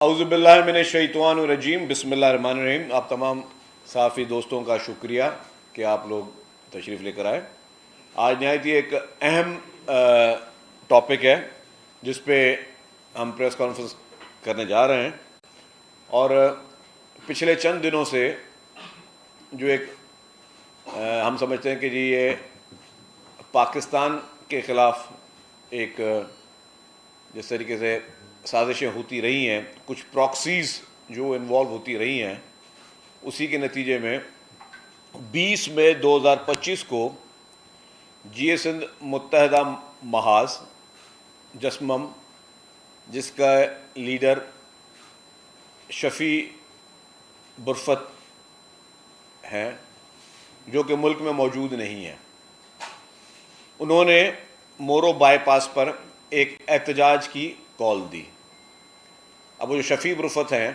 اعوذ باللہ من الشیطان الرجیم بسم اللہ الرحمن الرحیم۔ آپ تمام صحافی دوستوں کا شکریہ کہ آپ لوگ تشریف لے کر آئے۔ آج نہایت ہی ایک اہم ٹاپک ہے جس پہ ہم پریس کانفرنس کرنے جا رہے ہیں، اور پچھلے چند دنوں سے جو ایک ہم سمجھتے ہیں کہ جی یہ پاکستان کے خلاف ایک جس طریقے سے سازشیں ہوتی رہی ہیں، کچھ پراکسیز جو انوالو ہوتی رہی ہیں، اسی کے نتیجے میں 20 مئی 2025 کو جی سندھ متحدہ محاذ جسمم، جس کا لیڈر شفیع برفت ہیں جو کہ ملک میں موجود نہیں ہیں، انہوں نے مورو بائی پاس پر ایک احتجاج کی کال دی۔ اب وہ جو شفیع برفت ہیں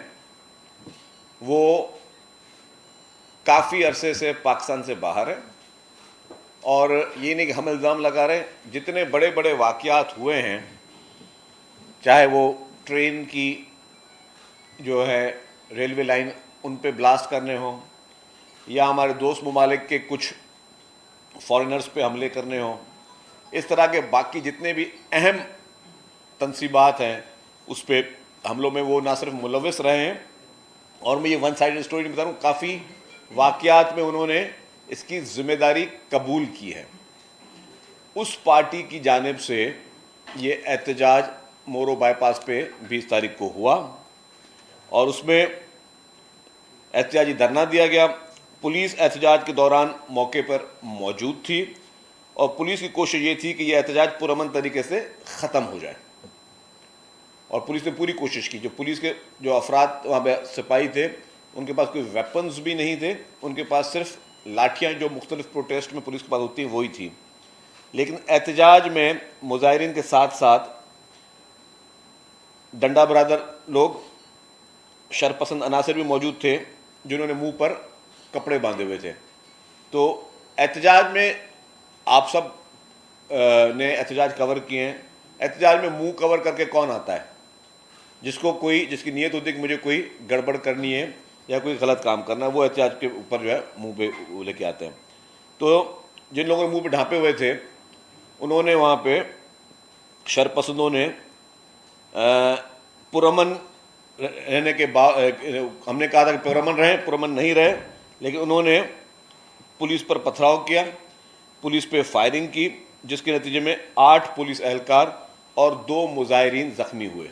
وہ کافی عرصے سے پاکستان سے باہر ہیں، اور یہ نہیں کہ ہم الزام لگا رہے ہیں، جتنے بڑے بڑے واقعات ہوئے ہیں، چاہے وہ ٹرین کی جو ہے ریلوے لائن ان پہ بلاسٹ کرنے ہوں، یا ہمارے دوست ممالک کے کچھ فارینرز پہ حملے کرنے ہوں، اس طرح کے باقی جتنے بھی اہم تنصیبات ہیں اس پہ حملوں میں وہ نہ صرف ملوث رہے ہیں، اور میں یہ ون سائیڈ اسٹوری نہیں بتا رہا ہوں، کافی واقعات میں انہوں نے اس کی ذمہ داری قبول کی ہے۔ اس پارٹی کی جانب سے یہ احتجاج مورو بائی پاس پہ 20 تاریخ کو ہوا، اور اس میں احتجاجی دھرنا دیا گیا۔ پولیس احتجاج کے دوران موقع پر موجود تھی، اور پولیس کی کوشش یہ تھی کہ یہ احتجاج پرامن طریقے سے ختم ہو جائے، اور پولیس نے پوری کوشش کی۔ جو پولیس کے جو افراد وہاں پہ سپاہی تھے، ان کے پاس کوئی ویپنز بھی نہیں تھے، ان کے پاس صرف لاٹھیاں جو مختلف پروٹیسٹ میں پولیس کے پاس ہوتی ہیں وہی تھی۔ لیکن احتجاج میں مظاہرین کے ساتھ ساتھ ڈنڈا برادر لوگ، شرپسند عناصر بھی موجود تھے جنہوں نے منہ پر کپڑے باندھے ہوئے تھے۔ تو احتجاج میں آپ سب نے احتجاج کور کیے ہیں۔ احتجاج میں منہ کور کر کے کون آتا ہے؟ جس کی نیت ہوتی ہے کہ مجھے کوئی گڑبڑ کرنی ہے یا کوئی غلط کام کرنا ہے، وہ احتجاج کے اوپر جو ہے منہ پہ لے کے آتے ہیں۔ تو جن لوگوں نے منہ پہ ڈھانپے ہوئے تھے، انہوں نے وہاں پہ شرپسندوں نے پرامن رہنے کے ہم نے کہا تھا کہ پرامن رہیں، پرامن نہیں رہے، لیکن انہوں نے پولیس پر پتھراؤ کیا، پولیس پہ فائرنگ کی، جس کے نتیجے میں 8 پولیس اہلکار اور 2 مظاہرین زخمی ہوئے۔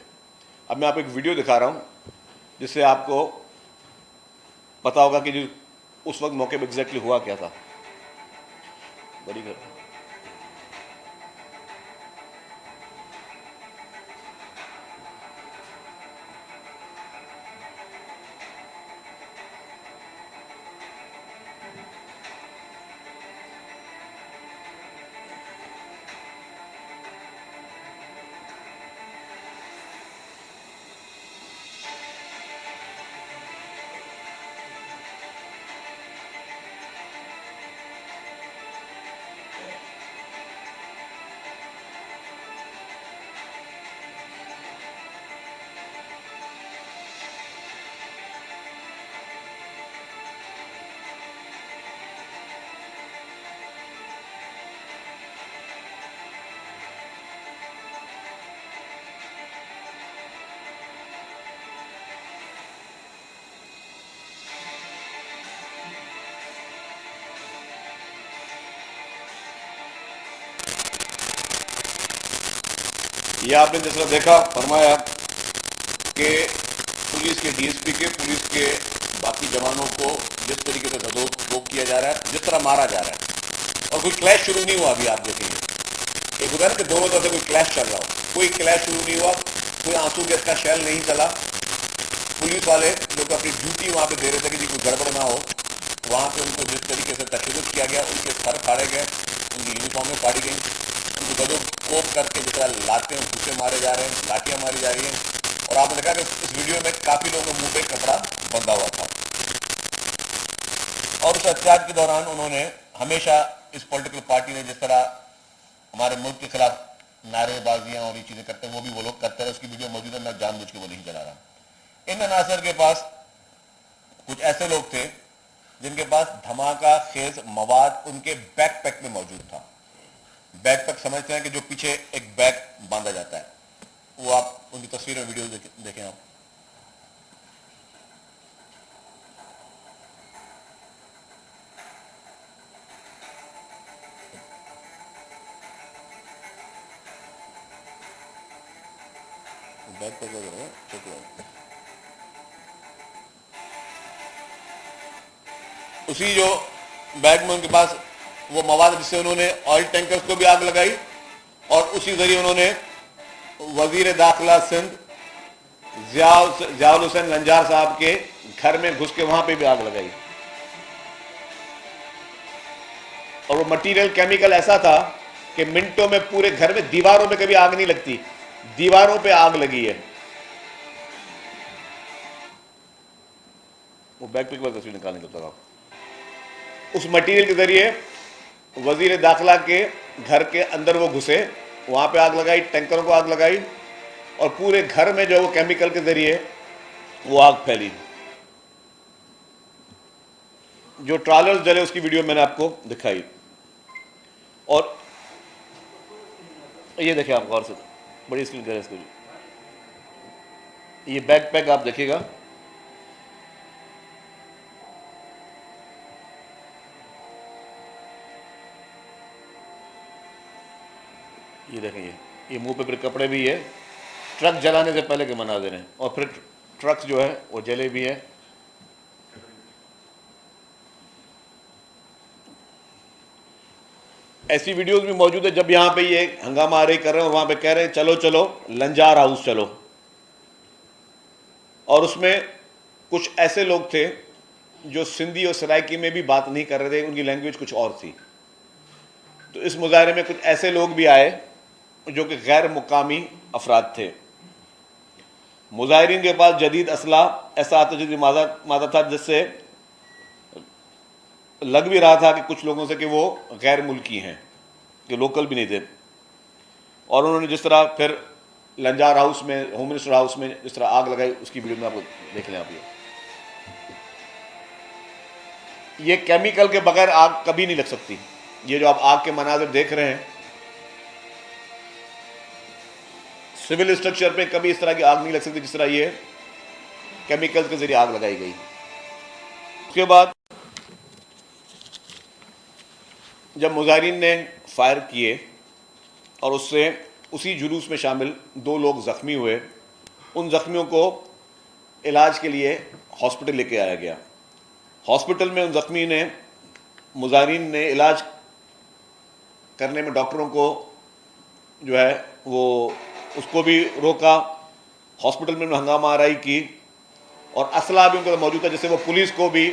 اب میں آپ کو ایک ویڈیو دکھا رہا ہوں جس سے آپ کو پتا ہوگا کہ جو اس وقت موقع پہ ایگزیکٹلی ہوا کیا تھا۔ بڑی گھر یہ آپ نے جس طرح دیکھا، فرمایا کہ پولیس کے ڈی ایس پی کے، پولیس کے باقی جوانوں کو جس طریقے سے دھوک کیا جا رہا ہے، جس طرح مارا جا رہا ہے، اور کوئی کلیش شروع نہیں ہوا۔ ابھی آپ دیکھیں گے ایک ہوتا ہے کہ دونوں طرف سے کوئی کلیش چل رہا ہو، کوئی کلیش شروع نہیں ہوا، کوئی آنسو گیس کا شیل نہیں چلا۔ پولیس والے جو کہ اپنی ڈیوٹی وہاں پہ دے رہے تھے کہ جی کوئی گڑبڑ نہ ہو، وہاں پہ ان کو جس طریقے سے تشدد کیا گیا، ان کے سر پھاڑے گئے، ان کی یونیفارمیں پھاڑی گئیں، ان کو کوپ کر کے جس طرح لاتے ہیں، گھوسے مارے جا رہے ہیں، لاٹیاں ماری جا رہی ہیں۔ اور آپ نے دیکھا کہ اس ویڈیو میں کافی لوگوں کے منہ پہ کپڑا بندھا ہوا تھا۔ اور اس احتجاج کے دوران انہوں نے ہمیشہ اس پولیٹیکل پارٹی نے جس طرح ہمارے ملک کے خلاف نعرے بازیاں اور یہ چیزیں کرتے ہیں، وہ بھی وہ لوگ کرتے ہیں۔ اس کی ویڈیو موجود ہے، میں جان بوجھ کے وہ نہیں چلا رہا۔ ان عناصر کے پاس کچھ ایسے لوگ تھے جن کے پاس دھماکہ خیز مواد ان کے بیک پیک میں موجود تھا. بیک پیک سمجھتے ہیں کہ جو پیچھے ایک بیگ باندھا جاتا ہے, وہ آپ ان کی تصویر میں ویڈیو دیکھیں آپ. بیک پیک اسی جو بیگ میں ان کے پاس وہ مواد جس سے انہوں نے آئل ٹینکرز کو بھی آگ لگائی, اور اسی ذریعے انہوں نے وزیر داخلہ سندھ ضیاء الحسین لنجار صاحب کے گھر میں گھس کے وہاں پہ بھی آگ لگائی. اور وہ مٹیریل کیمیکل ایسا تھا کہ منٹوں میں پورے گھر میں, دیواروں میں کبھی آگ نہیں لگتی, دیواروں پہ آگ لگی ہے. وہ بیک پیک پر تصویر نکالنے لگتا تھا. اس مٹیریل کے ذریعے وزیر داخلہ کے گھر کے اندر وہ گھسے, وہاں پہ آگ لگائی, ٹینکروں کو آگ لگائی, اور پورے گھر میں جو وہ کیمیکل کے ذریعے وہ آگ پھیلی. جو ٹرالرز جلے اس کی ویڈیو میں نے آپ کو دکھائی. اور یہ دیکھیں آپ غور سے, بڑی اسکرین کریں اس کو, یہ بیک پیک آپ دیکھیے گا, یہ دیکھیں, یہ منہ پہ پھر کپڑے بھی ہے, ٹرک جلانے سے پہلے کے مناظر ہیں, اور پھر ٹرک جو ہے وہ جلے بھی ہے. ایسی ویڈیوز بھی موجود ہے جب یہاں پہ یہ ہنگامہ آرائی کر رہے ہیں اور وہاں پہ کہہ رہے ہیں چلو چلو لنجار ہاؤس چلو, اور اس میں کچھ ایسے لوگ تھے جو سندھی اور سرائکی میں بھی بات نہیں کر رہے تھے, ان کی لینگویج کچھ اور تھی. تو اس مظاہرے میں کچھ ایسے لوگ بھی آئے جو کہ غیر مقامی افراد تھے. مظاہرین کے پاس جدید اسلحہ ایسا آتشی مادہ تھا جس سے لگ بھی رہا تھا کہ کچھ لوگوں سے کہ وہ غیر ملکی ہیں, کہ لوکل بھی نہیں تھے. اور انہوں نے جس طرح پھر لنجار ہاؤس میں, ہوم منسٹر ہاؤس میں جس طرح آگ لگائی, اس کی ویڈیو میں آپ کو دیکھ لیں. آپ یہ کیمیکل کے بغیر آگ کبھی نہیں لگ سکتی. یہ جو آپ آگ کے مناظر دیکھ رہے ہیں, سول اسٹرکچر پہ کبھی اس طرح کی آگ نہیں لگ سکتی جس طرح یہ کیمیکل کے ذریعے آگ لگائی گئی. اس کے بعد جب مظاہرین نے فائر کیے اور اس سے اسی جلوس میں شامل 2 لوگ زخمی ہوئے, ان زخمیوں کو علاج کے لیے ہاسپٹل لے کے آیا گیا. ہاسپٹل میں ان زخمی نے, مظاہرین نے علاج کرنے میں ڈاکٹروں کو جو ہے وہ اس کو بھی روکا, ہاسپٹل میں ہنگامہ آرائی کی, اور اسلحہ بھی ان کا موجود تھا, جس سے وہ پولیس کو بھی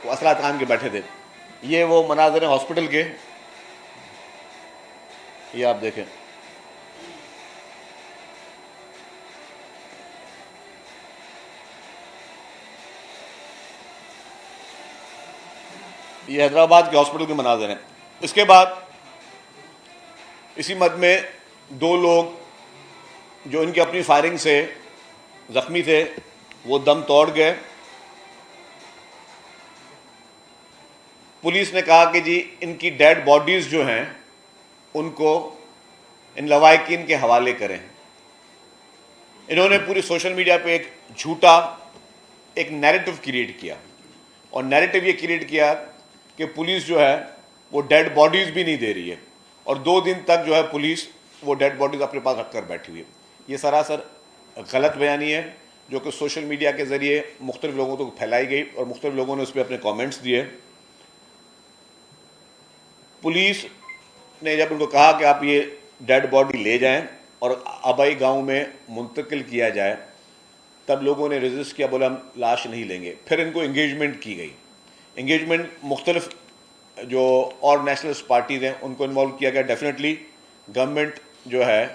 وہ اسلحہ تھام کے بیٹھے تھے. یہ وہ مناظر ہیں ہاسپٹل کے, یہ آپ دیکھیں. یہ حیدرآباد کے ہاسپٹل کے مناظر ہیں. اس کے بعد اسی مد میں 2 لوگ جو ان کی اپنی فائرنگ سے زخمی تھے وہ دم توڑ گئے. پولیس نے کہا کہ جی ان کی ڈیڈ باڈیز جو ہیں ان کو ان لواحقین کے حوالے کریں. انہوں نے پوری سوشل میڈیا پہ ایک جھوٹا ایک نیریٹو کریٹ کیا, اور نیریٹو یہ کریٹ کیا کہ پولیس جو ہے وہ ڈیڈ باڈیز بھی نہیں دے رہی ہے, اور 2 دن تک جو ہے پولیس وہ ڈیڈ باڈیز اپنے پاس رکھ کر بیٹھی ہوئی ہے. یہ سراسر غلط بیانی ہے جو کہ سوشل میڈیا کے ذریعے مختلف لوگوں تک پھیلائی گئی, اور مختلف لوگوں نے اس پہ اپنے کامنٹس دیے. پولیس نے جب ان کو کہا کہ آپ یہ ڈیڈ باڈی لے جائیں اور آبائی گاؤں میں منتقل کیا جائے, تب لوگوں نے ریزسٹ کیا, بولا ہم لاش نہیں لیں گے. پھر ان کو انگیجمنٹ کی گئی. انگیجمنٹ مختلف جو اور نیشنلسٹ پارٹیز ہیں ان کو انوالو کیا گیا. ڈیفینیٹلی گورنمنٹ جو ہے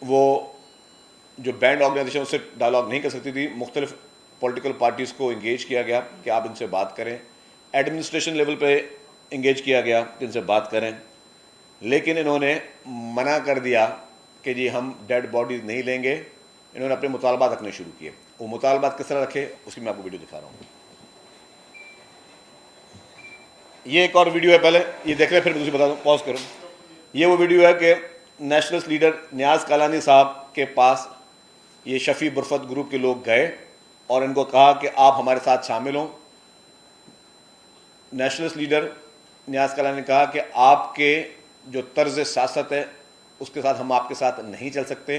وہ جو بینڈ آرگنائزیشن اس سے ڈائلاگ نہیں کر سکتی تھی, مختلف پولیٹیکل پارٹیز کو انگیج کیا گیا کہ آپ ان سے بات کریں. ایڈمنسٹریشن لیول پہ انگیج کیا گیا کہ ان سے بات کریں, لیکن انہوں نے منع کر دیا کہ جی ہم ڈیڈ باڈیز نہیں لیں گے. انہوں نے اپنے مطالبات رکھنے شروع کیے. وہ مطالبات کس طرح رکھے اس کی میں آپ کو ویڈیو دکھا رہا ہوں. یہ ایک اور ویڈیو ہے, پہلے یہ دیکھ لیں پھر دوسری بتا دوں, پاز کرو. یہ وہ ویڈیو ہے کہ نیشنلسٹ لیڈر نیاز کالانی صاحب کے پاس یہ شفیع برفت گروپ کے لوگ گئے اور ان کو کہا کہ آپ ہمارے ساتھ شامل ہوں. نیشنلسٹ لیڈر نیاز کالانی نے کہا کہ آپ کے جو طرز سیاست ہے اس کے ساتھ ہم آپ کے ساتھ نہیں چل سکتے.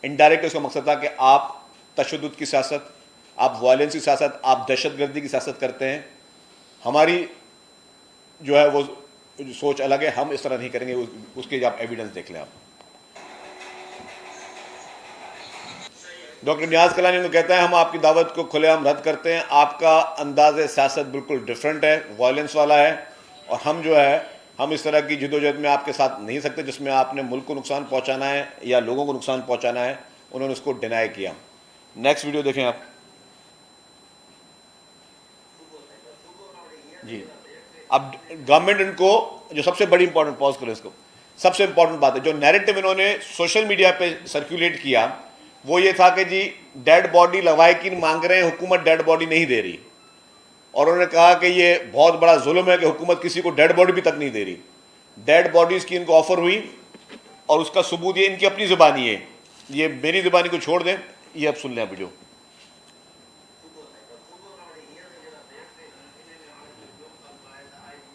انڈائریکٹ اس کا مقصد تھا کہ آپ تشدد کی سیاست, آپ وائلنس کی سیاست, آپ دہشت گردی کی سیاست کرتے ہیں. ہماری جو ہے وہ سوچ الگ ہے, ہم اس طرح نہیں کریں گے. اس کے آپ ایویڈنس دیکھ لیں. آپ ڈاکٹر نیاز کلانی کو کہتا ہے ہم آپ کی دعوت کو کھلے عام رد کرتے ہیں, آپ کا انداز سیاست بالکل ڈیفرنٹ ہے, وائلنس والا ہے, اور ہم جو ہے ہم اس طرح کی جدوجہد میں آپ کے ساتھ نہیں سکتے جس میں آپ نے ملک کو نقصان پہنچانا ہے یا لوگوں کو نقصان پہنچانا ہے. انہوں نے اس کو ڈینائی کیا. نیکسٹ ویڈیو دیکھیں آپ. جی اب گورنمنٹ ان کو جو سب سے بڑی امپورٹنٹ, پاز کریں اس کو, سب سے امپورٹنٹ بات ہے جو نیریٹو انہوں نے سوشل میڈیا پہ سرکولیٹ کیا وہ یہ تھا کہ جی ڈیڈ باڈی لوائقین مانگ رہے ہیں, حکومت ڈیڈ باڈی نہیں دے رہی. اور انہوں نے کہا کہ یہ بہت بڑا ظلم ہے کہ حکومت کسی کو ڈیڈ باڈی بھی تک نہیں دے رہی. ڈیڈ باڈیز کی ان کو آفر ہوئی اور اس کا ثبوت یہ ان کی اپنی زبانی ہے, یہ میری زبانی کو چھوڑ دیں. یہ اب سن لیں ویڈیو.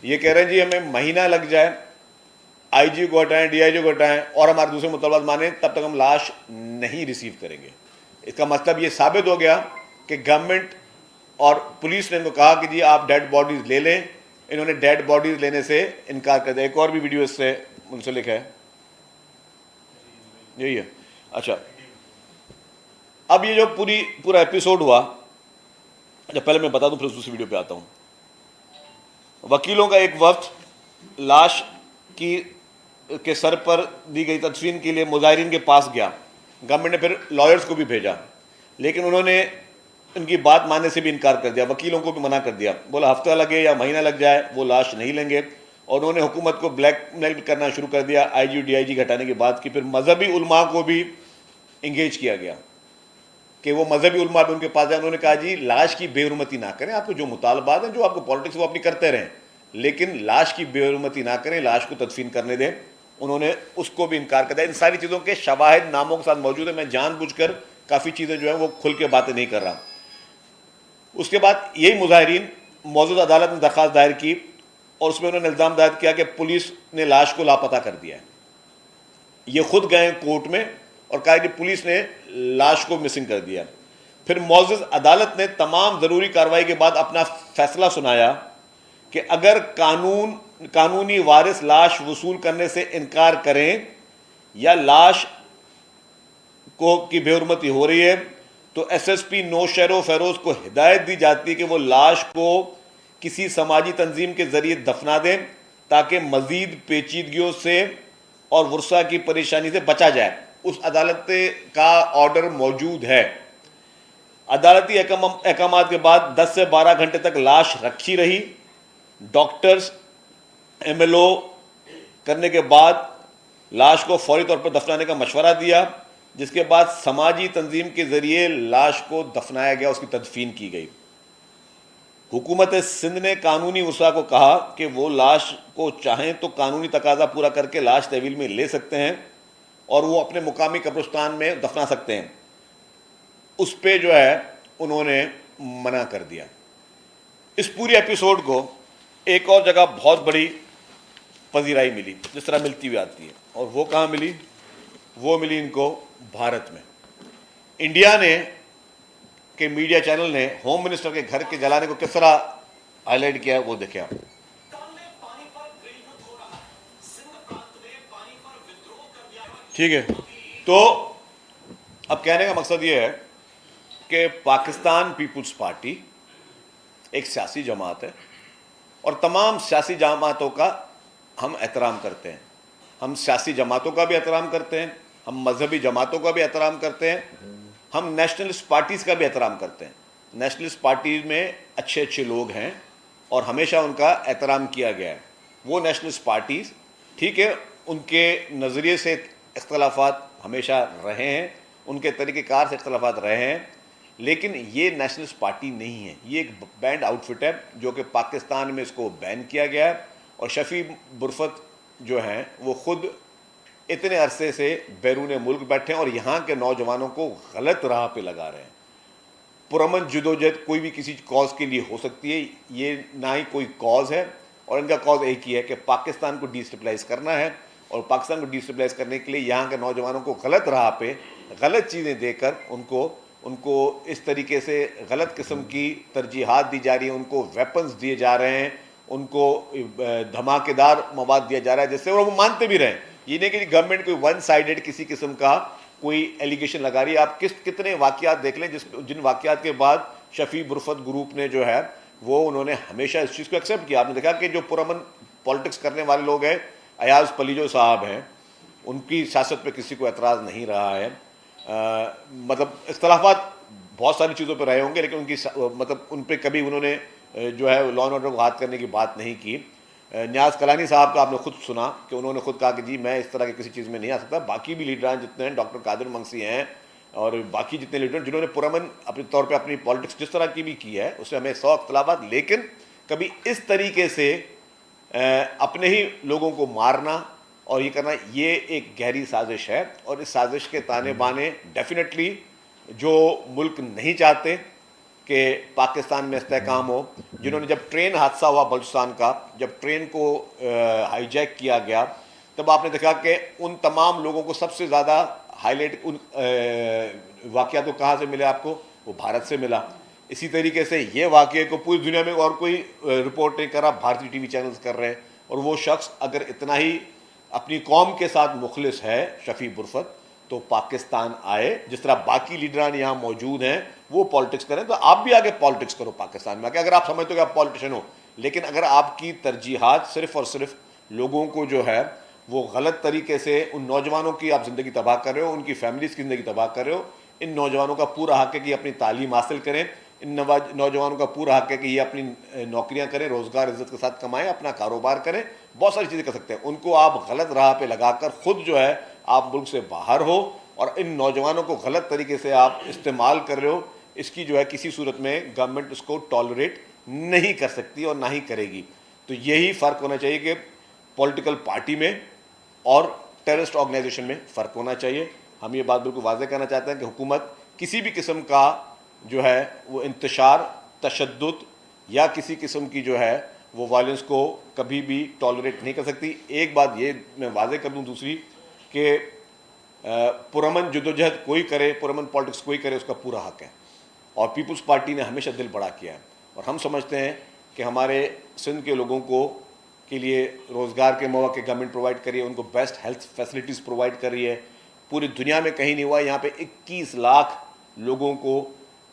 یہ کہہ رہے ہیں جی ہمیں مہینہ لگ جائے, آئی جی کو ہٹائیں, ڈی آئی جی کو ہٹائیں اور ہمارے دوسرے مطالبات مانیں, تب تک ہم لاش نہیں ریسیو کریں گے. اس کا مطلب یہ ثابت ہو گیا کہ گورنمنٹ اور پولیس نے ان کو کہا کہ جی آپ ڈیڈ باڈیز لے لیں. انہوں نے ڈیڈ باڈیز لینے سے انکار کر دیا. ایک اور بھی ویڈیو اس سے منسلک ہے, یہی ہے. اچھا اب یہ جو پورا ایپیسوڈ ہوا, اچھا پہلے میں بتا دوں پھر دوسری ویڈیو پہ آتا ہوں. وکیلوں کا ایک وفد لاش کے سر پر دی گئی تدفین کے لیے مظاہرین کے پاس گیا. گورنمنٹ نے پھر لائرز کو بھی بھیجا, لیکن انہوں نے ان کی بات ماننے سے بھی انکار کر دیا, وکیلوں کو بھی منع کر دیا. بولا ہفتہ لگے یا مہینہ لگ جائے وہ لاش نہیں لیں گے. اور انہوں نے حکومت کو بلیک میل کرنا شروع کر دیا. آئی جی ڈی آئی جی ہٹانے کی بات کی. پھر مذہبی علماء کو بھی انگیج کیا گیا کہ وہ مذہبی علماء بھی ان کے پاس جائیں. انہوں نے کہا جی لاش کی بے حرمتی نہ کریں, آپ کو جو مطالبات ہیں جو آپ کو پالیٹکس وہ اپنی کرتے رہیں, لیکن لاش کی بے حرمتی نہ کریں, لاش کو تدفین کرنے دیں. انہوں نے اس کو بھی انکار کر دیا. ان ساری چیزوں کے شواہد ناموں کے ساتھ موجود ہیں. میں جان بوجھ کر کافی چیزیں جو ہیں وہ کھل کے باتیں نہیں کر رہا. اس کے بعد یہی مظاہرین موجودہ عدالت میں درخواست دائر کی اور اس میں انہوں نے الزام دائر کیا کہ پولیس نے لاش کو لاپتہ کر دیا ہے. یہ خود گئے کورٹ میں اور کہا کہ پولیس نے لاش کو مسنگ کر دیا. پھر معزز عدالت نے تمام ضروری کارروائی کے بعد اپنا فیصلہ سنایا کہ اگر قانونی وارث لاش وصول کرنے سے انکار کریں یا لاش کی بے حرمتی ہو رہی ہے تو ایس ایس پی نوشہر و فیروز کو ہدایت دی جاتی ہے کہ وہ لاش کو کسی سماجی تنظیم کے ذریعے دفنا دیں تاکہ مزید پیچیدگیوں سے اور ورثہ کی پریشانی سے بچا جائے. اس عدالت کا آرڈر موجود ہے. عدالتی احکامات کے بعد 10 سے 12 گھنٹے تک لاش رکھی رہی. ڈاکٹرز ایم ایل او کرنے کے بعد لاش کو فوری طور پر دفنانے کا مشورہ دیا, جس کے بعد سماجی تنظیم کے ذریعے لاش کو دفنایا گیا, اس کی تدفین کی گئی. حکومت سندھ نے قانونی وسعہ کو کہا کہ وہ لاش کو چاہیں تو قانونی تقاضا پورا کر کے لاش تحویل میں لے سکتے ہیں اور وہ اپنے مقامی قبرستان میں دفنا سکتے ہیں. اس پہ جو ہے انہوں نے منع کر دیا. اس پوری ایپیسوڈ کو ایک اور جگہ بہت بڑی پذیرائی ملی جس طرح ملتی ہوئی آتی ہے, اور وہ کہاں ملی؟ وہ ملی ان کو بھارت میں. انڈیا نے کہ میڈیا چینل نے ہوم منسٹر کے گھر کے جلانے کو کس طرح ہائی لائٹ کیا وہ دیکھیں آپ. ٹھیک ہے, تو اب کہنے کا مقصد یہ ہے کہ پاکستان پیپلز پارٹی ایک سیاسی جماعت ہے اور تمام سیاسی جماعتوں کا ہم احترام کرتے ہیں. ہم سیاسی جماعتوں کا بھی احترام کرتے ہیں, ہم مذہبی جماعتوں کا بھی احترام کرتے ہیں, ہم نیشنلسٹ پارٹیز کا بھی احترام کرتے ہیں. نیشنلسٹ پارٹیز میں اچھے اچھے لوگ ہیں اور ہمیشہ ان کا احترام کیا گیا ہے. وہ نیشنلسٹ پارٹیز ٹھیک ہے, ان کے نظریے سے اختلافات ہمیشہ رہے ہیں, ان کے طریقہ کار سے اختلافات رہے ہیں, لیکن یہ نیشنلسٹ پارٹی نہیں ہے, یہ ایک بینڈ آؤٹ فٹ ہے جو کہ پاکستان میں اس کو بین کیا گیا ہے. اور شفیع برفت جو ہیں وہ خود اتنے عرصے سے بیرون ملک بیٹھے ہیں اور یہاں کے نوجوانوں کو غلط راہ پہ لگا رہے ہیں. پرامن جدوجہد کوئی بھی کسی کاز کے لیے ہو سکتی ہے, یہ نہ ہی کوئی کاز ہے, اور ان کا کاز ایک ہی ہے کہ پاکستان کو ڈیسٹیبلائز کرنا ہے, اور پاکستان کو ڈیسٹیبلائز کرنے کے لیے یہاں کے نوجوانوں کو غلط راہ پہ غلط چیزیں دے کر ان کو اس طریقے سے غلط قسم کی ترجیحات دی جا رہی ہیں, ان کو ویپنز دیے جا رہے ہیں, ان کو دھماکے دار مواد دیا جا رہا ہے جس سے وہ مانتے بھی رہیں. یہ نہیں کہ گورنمنٹ کوئی ون سائیڈڈ کسی قسم کا کوئی ایلیگیشن لگا رہی ہے. آپ کتنے واقعات دیکھ لیں جن واقعات کے بعد شفیع برفت گروپ نے جو ہے وہ انہوں نے ہمیشہ اس چیز کو ایکسیپٹ کیا. آپ نے دیکھا کہ جو پرامن پالیٹکس کرنے والے لوگ ہیں, ایاز پلیجو صاحب ہیں, ان کی سیاست پہ کسی کو اعتراض نہیں رہا ہے. مطلب اختلافات بہت ساری چیزوں پہ رہے ہوں گے, لیکن ان کی مطلب ان پہ کبھی انہوں نے جو ہے لا اینڈ آرڈر کو ہاتھ کرنے کی بات نہیں کی. نیاز کلانی صاحب کا آپ نے خود سنا کہ انہوں نے خود کہا کہ جی میں اس طرح کی کسی چیز میں نہیں آ سکتا. باقی بھی لیڈران جتنے ہیں, ڈاکٹر قادر منگسی ہیں اور باقی جتنے لیڈر جنہوں نے پرامن اپنے طور پہ اپنی پالیٹکس جس طرح کی بھی کی ہے اس سے ہمیں 100 اختلافات, لیکن کبھی اس طریقے سے اپنے ہی لوگوں کو مارنا اور یہ کرنا, یہ ایک گہری سازش ہے. اور اس سازش کے تانے بانے ڈیفینیٹلی جو ملک نہیں چاہتے کہ پاکستان میں استحکام ہو, جنہوں نے جب ٹرین حادثہ ہوا بلوچستان کا, جب ٹرین کو ہائی جیک کیا گیا, تب آپ نے دیکھا کہ ان تمام لوگوں کو سب سے زیادہ ہائی لائٹ ان واقعات کو کہاں سے ملا آپ کو, وہ بھارت سے ملا. اسی طریقے سے یہ واقعے کو پوری دنیا میں اور کوئی رپورٹ نہیں کر رہا, بھارتی ٹی وی چینلز کر رہے ہیں. اور وہ شخص اگر اتنا ہی اپنی قوم کے ساتھ مخلص ہے شفیع برفت, تو پاکستان آئے, جس طرح باقی لیڈران یہاں موجود ہیں وہ پالیٹکس کریں, تو آپ بھی آگے پالیٹکس کرو پاکستان میں. اگر آپ سمجھتے ہو کہ آپ پالیٹیشین ہو, لیکن اگر آپ کی ترجیحات صرف اور صرف لوگوں کو جو ہے وہ غلط طریقے سے, ان نوجوانوں کی آپ زندگی تباہ کر رہے ہو, ان کی فیملیز کی زندگی تباہ کر رہے ہو. ان نوجوانوں کا پورا حق ہے کہ یہ اپنی تعلیم حاصل کریں, ان نوجوانوں کا پورا حق ہے کہ یہ اپنی نوکریاں کریں, روزگار عزت کے ساتھ کمائیں, اپنا کاروبار کریں, بہت ساری چیزیں کر سکتے ہیں. ان کو آپ غلط راہ پہ لگا کر خود جو ہے آپ ملک سے باہر ہو, اور ان نوجوانوں کو غلط طریقے سے آپ استعمال کر رہے ہو, اس کی جو ہے کسی صورت میں گورنمنٹ اس کو ٹالریٹ نہیں کر سکتی اور نہ ہی کرے گی. تو یہی فرق ہونا چاہیے کہ پولیٹیکل پارٹی میں اور ٹیررسٹ آرگنائزیشن میں فرق ہونا چاہیے. ہم یہ بات بالکل واضح کرنا چاہتے ہیں کہ حکومت کسی بھی قسم کا جو ہے وہ انتشار, تشدد یا کسی قسم کی جو ہے وہ وائلنس کو کبھی بھی ٹالریٹ نہیں کر سکتی. ایک بات یہ میں واضح کر دوں دوسری, کہ پرامن جدوجہد کوئی کرے, پرامن پالیٹکس کوئی کرے, اس کا پورا حق ہے. اور پیپلز پارٹی نے ہمیشہ دل بڑا کیا ہے, اور ہم سمجھتے ہیں کہ ہمارے سندھ کے لوگوں کو کے لیے روزگار کے مواقع گورنمنٹ پرووائڈ کر رہی ہے, ان کو بیسٹ ہیلتھ فیسلٹیز پرووائڈ کر رہی ہے. پوری دنیا میں کہیں نہیں ہوا. یہاں پہ 21 لاکھ لوگوں کو,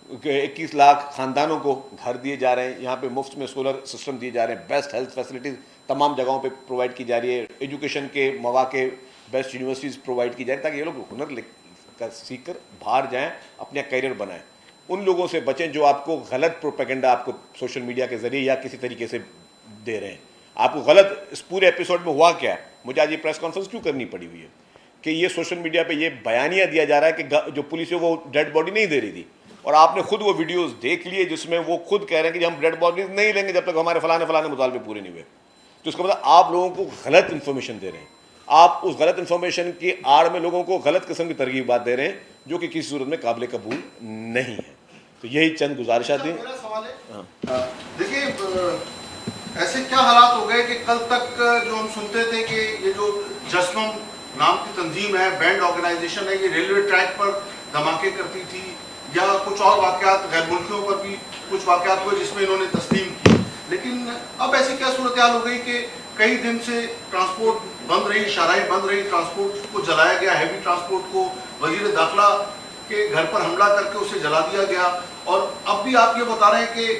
21 لاکھ خاندانوں کو گھر دیے جا رہے ہیں. یہاں پہ مفت میں سولر سسٹم دیے جا رہے ہیں, بیسٹ ہیلتھ فیسلٹیز تمام جگہوں پہ پرووائڈ کی جا رہی ہے, ایجوکیشن کے مواقع بیسٹ یونیورسٹیز پرووائڈ کی جائیں تاکہ یہ لوگ ہنر سیکھ کر باہر جائیں, اپنا کیریئر بنائیں. ان لوگوں سے بچیں جو آپ کو غلط پروپیگنڈا آپ کو سوشل میڈیا کے ذریعے یا کسی طریقے سے دے رہے ہیں. آپ کو غلط اس پورے ایپیسوڈ میں ہوا کیا ہے, مجھے آج یہ پریس کانفرنس کیوں کرنی پڑی ہوئی ہے کہ یہ سوشل میڈیا پہ یہ بیانیہ دیا جا رہا ہے کہ جو پولیس ہے وہ ڈیڈ باڈی نہیں دے رہی تھی, اور آپ نے خود وہ ویڈیوز دیکھ لیے جس میں وہ خود کہہ رہے ہیں کہ ہم ڈیڈ باڈیز نہیں لیں گے جب تک ہمارے فلانے مطالبے پورے نہیں ہوئے. تو اس کا مطلب آپ لوگوں کو غلط انفارمیشن دے رہے ہیں, آپ اس غلط انفارمیشن کی آڑ میں لوگوں کو غلط قسم کی ترغیبات دے رہے ہیں جو کہ کسی صورت میں قابل قبول نہیں ہے. تو یہی چند گزارشات تھیں. میرا سوال ہے, دیکھیے ایسے کیا حالات ہو گئے کہ کل تک جو ہم سنتے تھے کہ یہ جو جسمم نام کی تنظیم ہے, بینڈ آرگنائزیشن ہے, یہ ریلوے ٹریک پر دھماکے کرتی تھی, یا کچھ اور واقعات غیر ملکیوں پر بھی کچھ واقعات ہوئے جس میں انہوں نے تسلیم کی. لیکن اب ایسی کیا صورتحال ہو گئی کہ کئی دن سے ٹرانسپورٹ بند رہی, شاہراہیں بند رہی, ٹرانسپورٹ کو جلایا گیا, ہیوی ٹرانسپورٹ کو وزیر داخلہ کے گھر پر حملہ کر کے اسے جلا دیا گیا, اور اب بھی آپ یہ بتا رہے ہیں کہ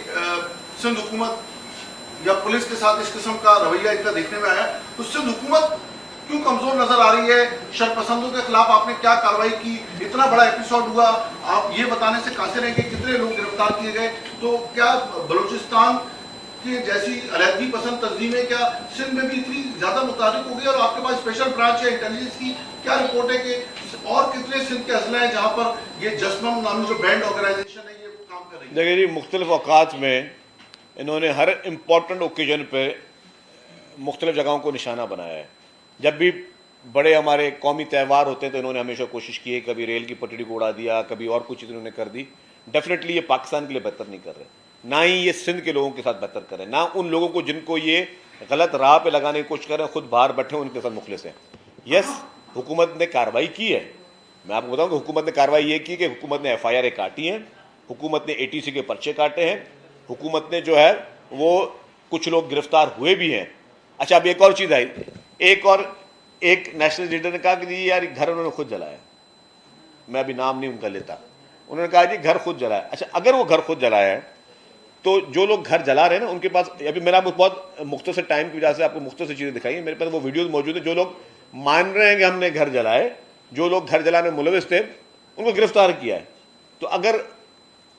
سندھ حکومت یا پولیس کے ساتھ اس قسم کا رویہ ان کا دیکھنے میں آیا. تو سندھ حکومت کیوں کمزور نظر آ رہی ہے؟ شرپسندوں کے خلاف آپ نے کیا کارروائی کی؟ اتنا بڑا ایپیسوڈ ہوا, آپ یہ بتانے سے قاصر ہیں کہ کتنے لوگ گرفتار کیے گئے. تو کیا بلوچستان کی جیسی علیحدگی پسند تنظیمیں کیا سندھ میں بھی اتنی زیادہ متحرک ہو گئی؟ اور آپ کے پاس اسپیشل برانچ ہے انٹیلیجنس کی, کیا رپورٹ ہے کہ اور کتنے سندھ کے اضلاع ہیں جہاں پر یہ جسمم نامی جو بینڈ آرگنائزیشن ہے یہ کام کر رہی ہے؟ دیکھیے جی، مختلف اوقات میں انہوں نے ہر امپورٹنٹ اوکیزن پہ مختلف جگہوں کو نشانہ بنایا ہے. جب بھی بڑے ہمارے قومی تہوار ہوتے ہیں تو انہوں نے ہمیشہ کوشش کی ہے، کبھی ریل کی پٹڑی کو اڑا دیا، کبھی اور کچھ چیز انہوں نے کر دی. ڈیفینیٹلی یہ پاکستان کے لیے بہتر نہیں کر رہے، نہ ہی یہ سندھ کے لوگوں کے ساتھ بہتر کر رہے ہیں، نہ ان لوگوں کو جن کو یہ غلط راہ پہ لگانے کی کوشش کر رہے ہیں خود باہر بیٹھے ان کے ساتھ مخلص ہیں. یس، حکومت نے کارروائی کی ہے. میں آپ کو بتاؤں کہ حکومت نے کارروائی یہ کی کہ حکومت نے ایف آئی آر کاٹی ہیں، حکومت نے اے ٹی سی کے پرچے کاٹے ہیں، حکومت نے جو ہے وہ کچھ لوگ گرفتار ہوئے بھی ہیں. اچھا، اب ایک اور چیز آئی، ایک نیشنل لیڈر نے کہا کہ جی یار گھر انہوں نے خود جلایا. میں ابھی نام نہیں ان کا لیتا. انہوں نے کہا جی گھر خود جلایا. اچھا، اگر وہ گھر خود جلایا ہے تو جو لوگ گھر جلا رہے ہیں نا ان کے پاس، ابھی میں نے آپ کو بہت مختصر ٹائم کی وجہ سے آپ کو مختصر چیزیں دکھائی ہیں، میرے پاس وہ ویڈیوز موجود ہیں. جو لوگ مان رہے ہیں کہ ہم نے گھر جلائے، جو لوگ گھر جلانے میں ملوث تھے ان کو گرفتار کیا ہے. تو اگر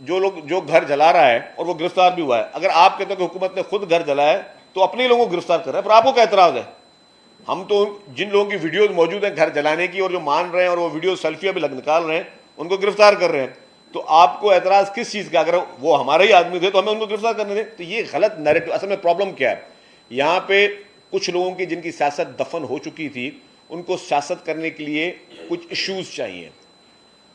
جو گھر جلا رہا ہے اور وہ گرفتار بھی ہوا ہے، اگر آپ کہتے ہیں کہ حکومت نے خود گھر جلایا ہے تو اپنے لوگوں کو گرفتار کر رہا ہے، پر آپ کو کیا اعتراض ہے؟ ہم تو جن لوگوں کی ویڈیوز موجود ہیں گھر جلانے کی اور جو مان رہے ہیں اور وہ ویڈیو سیلفیاں بھی نکال رہے ہیں ان کو گرفتار کر رہے ہیں، تو آپ کو اعتراض کس چیز کا؟ اگر وہ ہمارے ہی آدمی تھے تو ہمیں ان کو گرفتار کرنے دیں. تو یہ غلط نیریٹو. اصل میں پرابلم کیا ہے یہاں پہ؟ کچھ لوگوں کی جن کی سیاست دفن ہو چکی تھی ان کو سیاست کرنے کے لیے کچھ ایشوز چاہیے.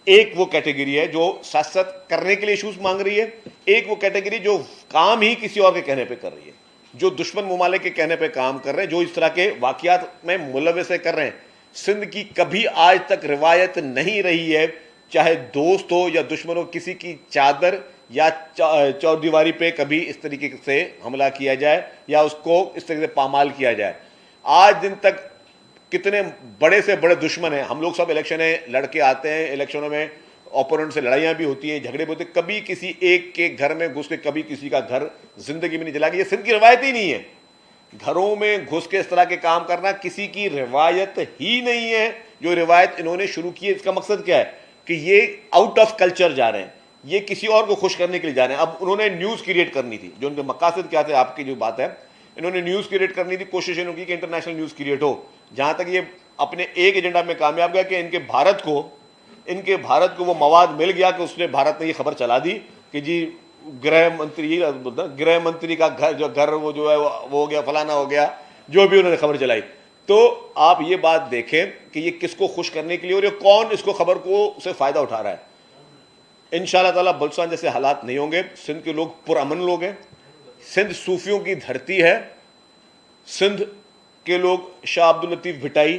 ایک وہ کیٹیگری ہے جو سیاست کرنے کے لیے ایشوز مانگ رہی ہے، ایک وہ کیٹیگری جو کام ہی کسی اور کے کہنے پہ کر رہی ہے، جو دشمن ممالک کے کہنے پہ کام کر رہے ہیں، جو اس طرح کے واقعات میں ملوث کر رہے ہیں. سندھ کی کبھی آج تک روایت نہیں رہی ہے، چاہے دوست ہو یا دشمن ہو، کسی کی چادر یا چوردیواری پہ کبھی اس طریقے سے حملہ کیا جائے یا اس کو اس طریقے سے پامال کیا جائے. آج دن تک کتنے بڑے سے بڑے دشمن ہیں، ہم لوگ سب الیکشنیں لڑ کے آتے ہیں، الیکشنوں میں اوپوننٹ سے لڑائیاں بھی ہوتی ہیں، جھگڑے بھی ہوتے ہیں، کبھی کسی ایک کے گھر میں گھس کے کبھی کسی کا گھر زندگی میں نہیں جلا. یہ سندھ کی روایت ہی نہیں ہے. گھروں میں گھس کے اس طرح کے کام کرنا کسی کی روایت ہی نہیں ہے. جو روایت انہوں نے شروع کی ہے اس کا مقصد کیا ہے کہ یہ آؤٹ آف کلچر جا رہے ہیں، یہ کسی اور کو خوش کرنے کے لیے جا رہے ہیں. اب انہوں نے نیوز کریٹ کرنی تھی، جو ان کے مقاصد کیا تھے آپ کی جو بات ہے، انہوں نے نیوز کریٹ کرنی تھی، کوشش انہوں کی کہ انٹرنیشنل نیوز کریٹ ہو. جہاں تک یہ اپنے ایک ایجنڈا میں کامیاب گیا کہ ان کے بھارت کو وہ مواد مل گیا کہ اس نے بھارت نے یہ خبر چلا دی کہ جی گرہ منتری کا گھر وہ جو ہے وہ ہو گیا، فلانا ہو گیا، جو بھی انہوں نے خبر چلائی. تو آپ یہ بات دیکھیں کہ یہ کس کو خوش کرنے کے لیے اور یہ کون اس کو خبر کو سے فائدہ اٹھا رہا ہے. انشاءاللہ تعالیٰ بلوچستان جیسے حالات نہیں ہوں گے. سندھ کے لوگ پرامن لوگ ہیں، سندھ صوفیوں کی دھرتی ہے، سندھ کے لوگ شاہ عبداللطیف بھٹائی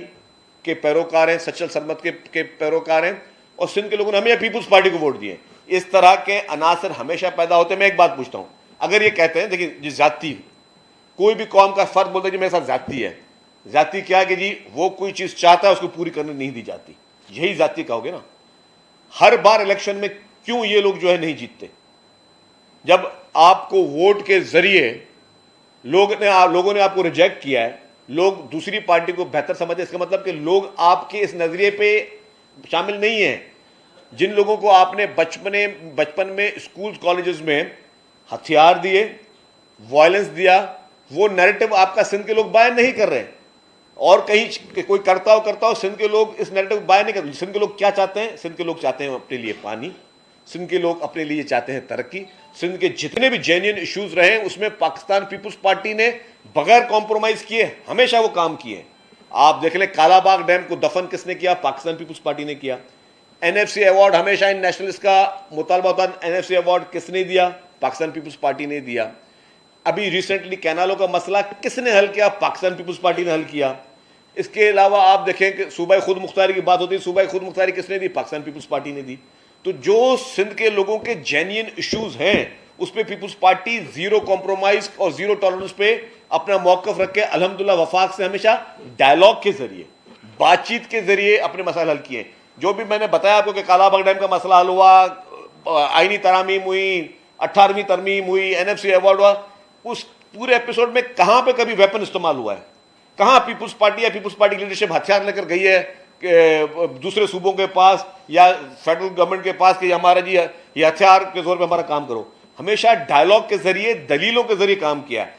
کے پیروکار ہیں، سچل سرمت کے پیروکار ہیں، اور سندھ کے لوگوں نے ہمیشہ پیپلز پارٹی کو ووٹ دیے. اس طرح کے عناصر ہمیشہ پیدا ہوتے ہیں. میں ایک بات پوچھتا ہوں، اگر یہ کہتے ہیں دیکھیں جی زیادتی، کوئی بھی قوم کا فرد بولتا ہے جی میرے ساتھ زیادتی ہے، زیادتی کیا ہے کہ جی وہ کوئی چیز چاہتا ہے اس کو پوری کرنے نہیں دی جاتی، یہی زیادتی کہو گے نا. ہر بار الیکشن میں کیوں یہ لوگ جو ہے نہیں جیتتے؟ جب آپ کو ووٹ کے ذریعے لوگوں نے آپ کو ریجیکٹ کیا ہے، لوگ دوسری پارٹی کو بہتر سمجھتے، اس کا مطلب کہ لوگ آپ کے اس نظریے پہ شامل نہیں ہیں. جن لوگوں کو آپ نے بچپن میں اسکول کالجز میں ہتھیار دیے، وائلنس دیا، وہ نیریٹو آپ کا سندھ کے لوگ باہر نہیں کر رہے. اور کہیں کوئی کرتا ہو سندھ کے لوگ اس نیریٹو باہر نہیں کر رہے. سندھ کے لوگ کیا چاہتے ہیں؟ سندھ کے لوگ چاہتے ہیں اپنے لیے پانی، سندھ کے لوگ اپنے لیے چاہتے ہیں ترقی. سندھ کے جتنے بھی جینین ایشوز رہے ہیں اس میں پاکستان پیپلز پارٹی نے بغیر کمپرومائز کیے ہمیشہ وہ کام کیے. آپ دیکھ لیں کالا باغ ڈیم کو دفن کس نے کیا؟ پاکستان پیپلز پارٹی نے کیا. این ایف سی ایوارڈ ہمیشہ ان نیشنلسٹ کا مطالبہ ہوتا ہے، این ایف سی ایوارڈ کس نے دیا؟ پاکستان پیپلز پارٹی نے دیا. ابھی ریسنٹلی کینالوں کا مسئلہ کس نے حل کیا؟ پاکستان پیپلز پارٹی نے حل کیا. اس کے علاوہ آپ دیکھیں کہ صوبہ خود مختاری کی بات ہوتی ہے، صوبہ خود مختاری کس نے دی؟ پاکستان پیپلز پارٹی نے دی. تو جو سندھ کے لوگوں کے جینین ایشوز ہیں اس پہ پیپلز پارٹی زیرو کمپرومائز اور زیرو ٹالرنس پہ اپنا موقف رکھ کے الحمدللہ وفاق سے ہمیشہ ڈائلاگ کے ذریعے، بات چیت کے ذریعے اپنے مسائل حل کیے. جو بھی میں نے بتایا آپ کو کہ کالا باغ ڈیم کا مسئلہ حل ہوا، آئینی ترامیم ہوئی، 18ویں ترمیم ہوئی، این ایف سی ایوارڈ ہوا، اس پورے ایپیسوڈ میں کہاں پہ کبھی ویپن استعمال ہوا ہے؟ کہاں پیپلز پارٹی یا پیپلز پارٹی کی لیڈرشپ ہتھیار لے کر گئی ہے کہ دوسرے صوبوں کے پاس یا فیڈرل گورنمنٹ کے پاس کہ ہمارا جی یہ ہتھیار کے زور پہ ہمارا کام کرو؟ ہمیشہ ڈائلاگ کے ذریعے، دلیلوں کے ذریعے کام کیا ہے.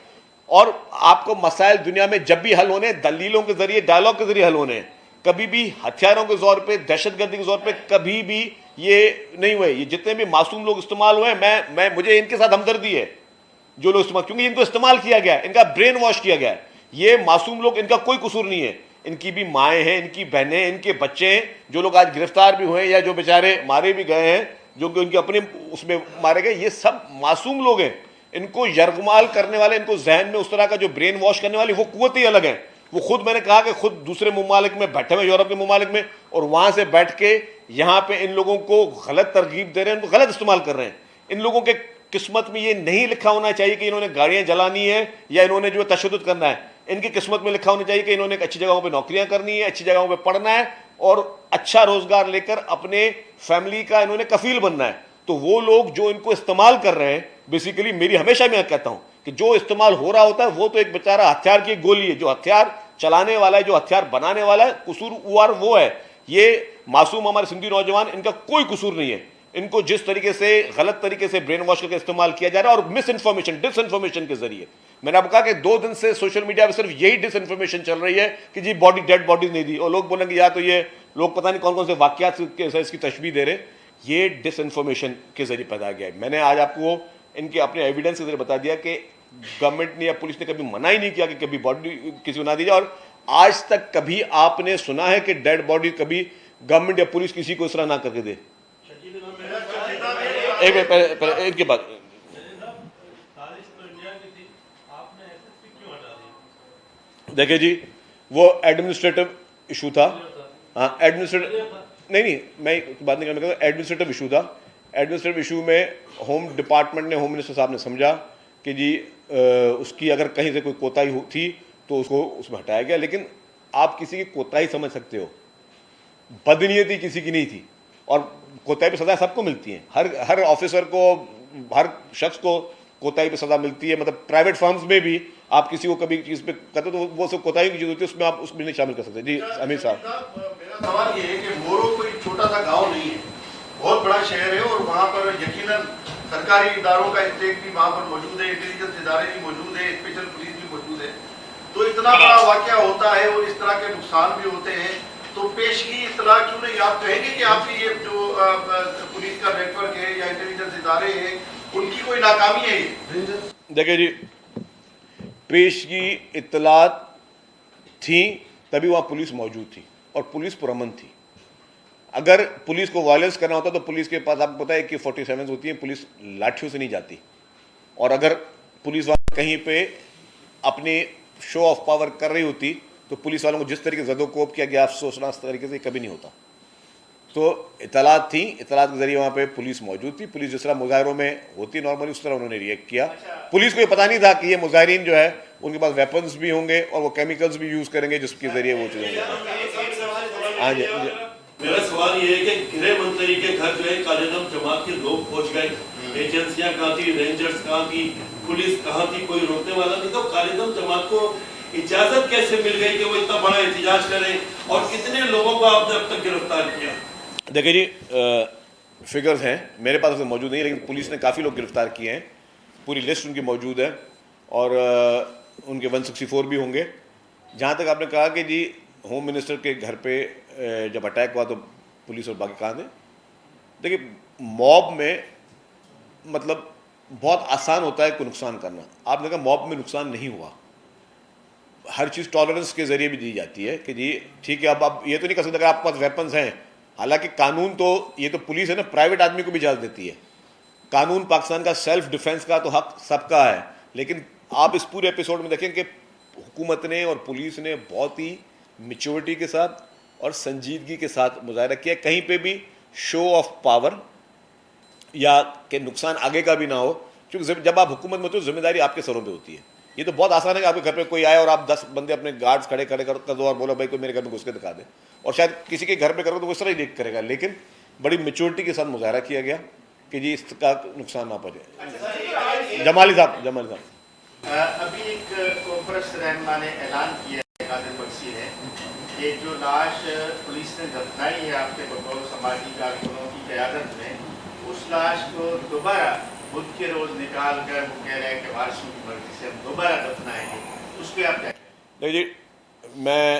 اور آپ کو مسائل دنیا میں جب بھی حل ہونے دلیلوں کے ذریعے، ڈائلاگ کے ذریعے حل ہونے ہیں. کبھی بھی ہتھیاروں کے زور پہ, دہشت گردی کے زور پہ کبھی بھی یہ نہیں ہوئے. یہ جتنے بھی معصوم لوگ استعمال ہوئے میں مجھے ان کے ساتھ ہمدردی ہے جو لوگ استعمال, کیونکہ ان کو استعمال کیا گیا ہے, ان کا برین واش کیا گیا ہے. یہ معصوم لوگ, ان کا کوئی قصور نہیں ہے. ان کی بھی مائیں ہیں, ان کی بہنیں ہیں, ان کے بچے ہیں. جو لوگ آج گرفتار بھی ہوئے یا جو بیچارے مارے بھی گئے ہیں, جو کہ ان کے اپنے اس میں مارے گئے, یہ سب معصوم لوگ ہیں. ان کو یرغمال کرنے والے, ان کو ذہن میں اس طرح کا جو برین واش کرنے والی وہ قوتیں الگ ہیں. وہ خود, میں نے کہا کہ خود دوسرے ممالک میں بیٹھے ہوئے, یورپ کے ممالک میں, اور وہاں سے بیٹھ کے یہاں پہ ان لوگوں کو غلط ترغیب دے رہے ہیں, ان کو غلط استعمال کر رہے ہیں. ان لوگوں کے قسمت میں یہ نہیں لکھا ہونا چاہیے کہ انہوں نے گاڑیاں جلانی ہے یا انہوں نے جو تشدد کرنا ہے. ان کی قسمت میں لکھا ہونا چاہیے کہ انہوں نے اچھی جگہوں پہ نوکریاں کرنی ہے, اچھی جگہوں پہ پڑھنا ہے, اور اچھا روزگار لے کر اپنے فیملی کا انہوں نے کفیل بننا ہے. تو وہ لوگ جو ان کو استعمال کر رہے ہیں, بیسیکلی میری ہمیشہ میں کہتا ہوں کہ جو استعمال ہو رہا ہوتا ہے وہ تو ایک بیچارہ ہتھیار کی گولی ہے. جو ہتھیار چلانے والا ہے, جو ہتھیار بنانے والا ہے, قصوروار وہ ہے. یہ معصوم ہمارے سندھی نوجوان, ان کا کوئی قصور نہیں ہے. ان کو جس طریقے سے غلط طریقے سے برین واش کر کے استعمال کیا جا رہا ہے, اور مس انفارمیشن, ڈس انفارمیشن کے ذریعے. میں نے آپ کہا کہ 2 دن سے سوشل میڈیا پہ صرف یہی ڈس انفارمیشن چل رہی ہے کہ جی باڈی, ڈیڈ باڈیز نہیں دی, اور لوگ بولیں گے یا تو یہ لوگ پتہ نہیں کون کون سے واقعات اس کی تشبیہ دے رہے. یہ ڈس انفارمیشن کے ذریعے پیدا گیا ہے. میں نے آج آپ کو ان کے اپنے ایویڈنس کے ذریعے بتا دیا کہ گورنمنٹ نے یا پولیس نے کبھی منع ہی نہیں کیا کہ کبھی باڈی کسی کو نہ دی جائے, اور آج تک کبھی آپ نے سنا ہے کہ ڈیڈ باڈی کبھی گورنمنٹ یا پولیس کسی کو اس طرح نہ کر کے دے. ایک کے بعد دیکھیں جی, وہ ایڈمنسٹریٹو ایشو تھا. ہاں ایڈمنسٹریٹو نہیں, میں بات نہیں کرنا, ایڈمنسٹریٹو ایشو تھا. ایڈمنسٹریٹو ایشو میں ہوم ڈپارٹمنٹ نے, ہوم منسٹر صاحب نے سمجھا کہ جی اس کی اگر کہیں سے کوئی کوتاہی تھی تو اس کو اس میں ہٹایا گیا. لیکن آپ کسی کی کوتاہی سمجھ سکتے ہو, بدنیتی کسی کی نہیں تھی, اور کوتاہی پہ سزا سب کو ملتی ہیں. ہر آفیسر کو, ہر شخص کو کوتاہی پہ سزا ملتی ہے. مطلب پرائیویٹ فرمز میں بھی آپ کسی کو کبھی چیز پہ کرتے تو وہ سب کوتاہی کی چیز ہوتی ہے, اس میں آپ اس میں نہیں شامل کر سکتے. جی امیر صاحب. میرا سوال یہ ہے کہ مورو کوئی چھوٹا سا گاؤں نہیں ہے, بہت بڑا شہر ہے, اور وہاں پر یقیناً سرکاری اداروں کا انٹیک بھی وہاں پر موجود ہے, انٹیلیجنس ادارے بھی موجود ہیں, اسپیشل پولیس بھی موجود ہے. تو اتنا بڑا واقعہ ہوتا ہے اور اس طرح کے نقصان بھی ہوتے ہیں, تو پیشگی اطلاع کیوں نہیں؟ آپ کہیں گے کہ آپ کی یہ جو پولیس کا نیٹ ورک ہے یا انٹیلیجنس ادارے ہیں, ان کی کوئی ناکامی ہے یہ؟ دیکھیں جی, پیشگی اطلاعات تھیں تبھی وہاں پولیس موجود تھی, اور پولیس پرامن تھی. اگر پولیس کو وائلنس کرنا ہوتا تو پولیس کے پاس, آپ کو پتہ ہے کہ 47 ہوتی ہیں, پولیس لاٹھیوں سے نہیں جاتی. اور اگر پولیس والے کہیں پہ اپنی شو آف پاور کر رہی ہوتی تو پولیس والوں کو جس طریقے سے زد و کوب کیا گیا, افسوسنا اس طریقے سے کبھی نہیں ہوتا. تو اطلاعات تھیں, اطلاعات کے ذریعے وہاں پہ پولیس موجود تھی. پولیس جس طرح مظاہروں میں ہوتی نارملی, اس طرح انہوں نے ریئیکٹ کیا. پولیس کو یہ پتہ نہیں تھا کہ یہ مظاہرین جو ہے ان کے پاس ویپنز بھی ہوں گے اور وہ کیمیکلز بھی یوز کریں گے جس کے ذریعے وہ چیزیں. ہاں جی, میرا سوال یہ ہے کہ گرہ منتری کے گھر جو ہے قائداعظم جماعت کے لوگ پہنچ گئے, ایجنسیاں کہاں تھی, رینجرز کہاں تھی, پولیس کہاں تھی, کوئی روکنے والا نہیں. تو قائداعظم جماعت کو اجازت کیسے مل گئی کہ وہ اتنا بڑا احتجاج کریں, اور کتنے لوگوں کو آپ نے اب تک گرفتار کیا؟ دیکھیں جی, فگرز ہیں میرے پاس موجود نہیں, لیکن پولیس نے کافی لوگ گرفتار کیے ہیں. پوری لسٹ ان کی موجود ہے, اور ان کے 164 بھی ہوں گے. جہاں تک آپ نے کہا کہ جی ہوم منسٹر کے گھر پہ جب اٹیک ہوا تو پولیس اور باقی کہاں تھے. دیکھیے, موب میں مطلب بہت آسان ہوتا ہے کوئی نقصان کرنا. آپ نے کہا موب میں نقصان نہیں ہوا. ہر چیز ٹالرنس کے ذریعے بھی دی جاتی ہے کہ جی ٹھیک ہے, اب آپ یہ تو نہیں کر سکتے اگر آپ کے پاس ویپنز ہیں. حالانکہ قانون تو, یہ تو پولیس ہے نا, پرائیویٹ آدمی کو بھی اجازت دیتی ہے. قانون پاکستان کا سیلف ڈیفنس کا تو حق سب کا ہے, لیکن آپ اس پورے ایپیسوڈ میں دیکھیں کہ حکومت نے اور پولیس نے بہت ہی میچورٹی کے ساتھ اور سنجیدگی کے ساتھ مظاہرہ کیا. کہیں پہ بھی شو آف پاور یا کہ نقصان آگے کا بھی نہ ہو, کیونکہ جب آپ حکومت میں ہوتے ہو ذمہ داری آپ کے سروں پہ ہوتی ہے. یہ تو بہت آسان ہے کہ آپ کے گھر پہ کوئی آئے اور آپ 10 بندے اپنے گارڈز کھڑے کر دو اور بولو بھائی کوئی میرے گھر میں گھس کے دکھا دے, اور شاید کسی کے گھر پہ کرو تو وہ اس طرح ہی دیکھ کرے گا. لیکن بڑی میچورٹی کے ساتھ مظاہرہ کیا گیا کہ جی اس کا نقصان نہ پہنچے. جمالی صاحب ابھی ایک کانفرنس رہنما نے اعلان کیا ہے, قادر بخشی نے, کہ جو لاش پولیس نے دفنائی ہے آپ کے بطور سماجی کارکنوں کی قیادت میں, اس لاش کو دوبارہ بدھ کے روز نکال کر وہ کہہ رہے ہیں کہ وارثوں کی مرضی سے ہم دوبارہ دفنائیں گے. اس پہ آپ کیا کہیں؟ جی, میں